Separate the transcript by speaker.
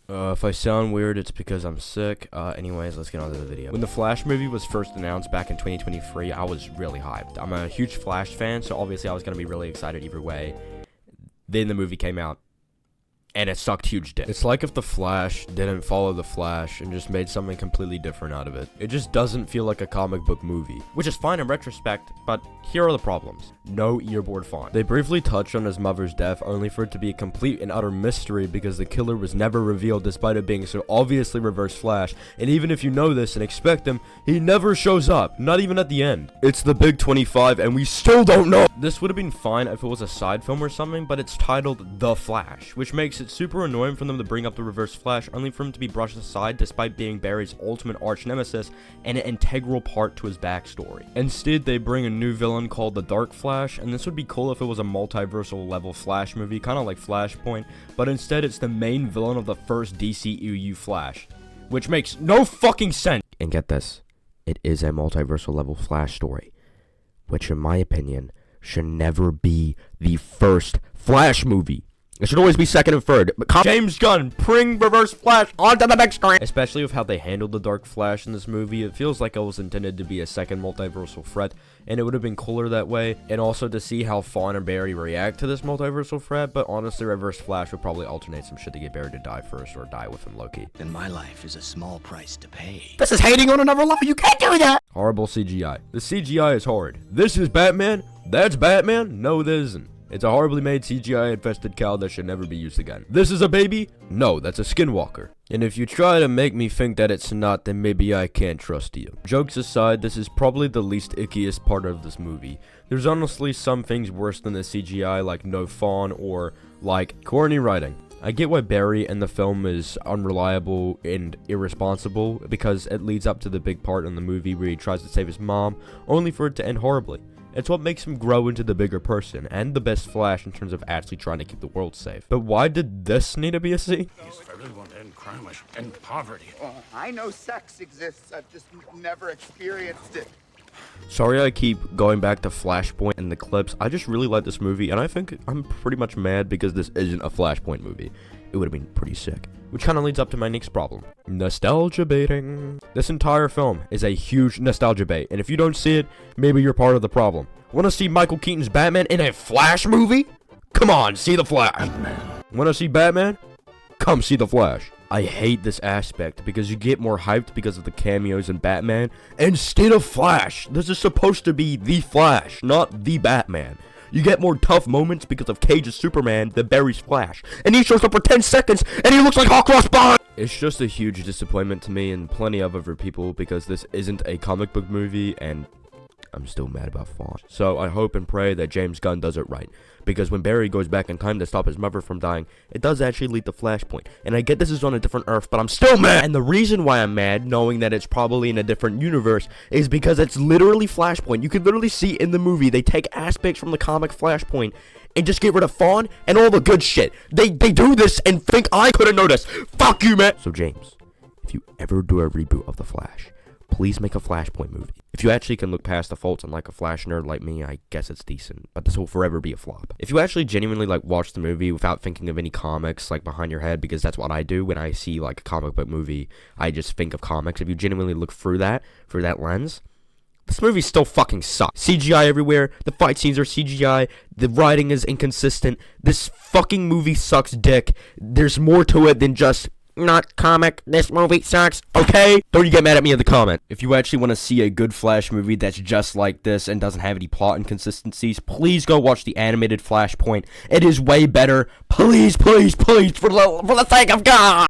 Speaker 1: If I sound weird, it's because I'm sick. Anyways, let's get on to the video. When the Flash movie was first announced back in 2023, I was really hyped. I'm a huge Flash fan, so obviously I was gonna be really excited either way. Then the movie came out, and it sucked huge dick. It's like if the Flash didn't follow the Flash and just made something completely different out of it. It just doesn't feel like a comic book movie, which is fine in retrospect, but here are the problems. No earboard font. They briefly touch on his mother's death, only for it to be a complete and utter mystery because the killer was never revealed despite it being so obviously Reverse Flash, and even if you know this and expect him, he never shows up, not even at the end. It's the big 25 and we still don't know. This would have been fine if it was a side film or something, but it's titled The Flash, which makes it super annoying for them to bring up the Reverse Flash only for him to be brushed aside despite being Barry's ultimate arch nemesis and an integral part to his backstory. Instead, they bring a new villain called the Dark Flash, and this would be cool if it was a multiversal level Flash movie, kind of like Flashpoint, but instead it's the main villain of the first DCEU Flash, which makes no fucking sense. And get this, it is a multiversal level Flash story, which in my opinion should never be the first Flash movie. It should always be second and third. But James Gunn, bring Reverse Flash onto the big screen. Especially with how they handled the Dark Flash in this movie, it feels like it was intended to be a second multiversal threat, and it would have been cooler that way. And also to see how Fawn and Barry react to this multiversal threat, but honestly, Reverse Flash would probably alternate some shit to get Barry to die first or die with him Loki.
Speaker 2: And my life is a small price to pay.
Speaker 3: This is hating on another level. You can't do that.
Speaker 1: Horrible CGI. The CGI is horrid. This is Batman? That's Batman? No, this isn't. It's a horribly made CGI-infested cow that should never be used again. This is a baby? No, that's a skinwalker. And if you try to make me think that it's not, then maybe I can't trust you. Jokes aside, this is probably the least ickiest part of this movie. There's honestly some things worse than the CGI, like no fawn or, like, corny writing. I get why Barry in the film is unreliable and irresponsible, because it leads up to the big part in the movie where he tries to save his mom, only for it to end horribly. It's what makes him grow into the bigger person, and the best Flash in terms of actually trying to keep the world safe. But why did this need to be a C?
Speaker 4: I really want to end crime and poverty.
Speaker 5: I know sex exists, I've just never experienced it.
Speaker 1: Sorry I keep going back to Flashpoint and the clips. I just really like this movie, and I think I'm pretty much mad because this isn't a Flashpoint movie. It would have been pretty sick. Which kind of leads up to my next problem. Nostalgia baiting. This entire film is a huge nostalgia bait, and if you don't see it, maybe you're part of the problem. Want to see Michael Keaton's Batman in a Flash movie? Come on, see the Flash. Want to see Batman? Come see the Flash. I hate this aspect because you get more hyped because of the cameos in Batman instead of Flash. This is supposed to be the Flash, not the Batman. You get more tough moments because of Cage's Superman than Barry's Flash. And he shows up for 10 seconds and he looks like Hawkross Bond! It's just a huge disappointment to me and plenty of other people because this isn't a comic book movie and I'm still mad about Fawn. So I hope and pray that James Gunn does it right. Because when Barry goes back in time to stop his mother from dying, it does actually lead to Flashpoint. And I get this is on a different Earth, but I'm still mad! And the reason why I'm mad, knowing that it's probably in a different universe, is because it's literally Flashpoint. You can literally see in the movie, they take aspects from the comic Flashpoint and just get rid of Fawn and all the good shit. They do this and think I couldn't notice. Fuck you, man! So James, if you ever do a reboot of The Flash, please make a Flashpoint movie. If you actually can look past the faults and like a Flash nerd like me, I guess it's decent, but this will forever be a flop. If you actually genuinely like watch the movie without thinking of any comics like behind your head, because that's what I do when I see like a comic book movie, I just think of comics. If you genuinely look through that lens, this movie still fucking sucks. CGI everywhere, the fight scenes are CGI, the writing is inconsistent, this fucking movie sucks dick. There's more to it than just not comic, this movie sucks, okay? Don't you get mad at me in the comment. If you actually want to see a good Flash movie that's just like this and doesn't have any plot inconsistencies, please go watch the animated Flashpoint. It is way better. Please, please, please, for the sake of God!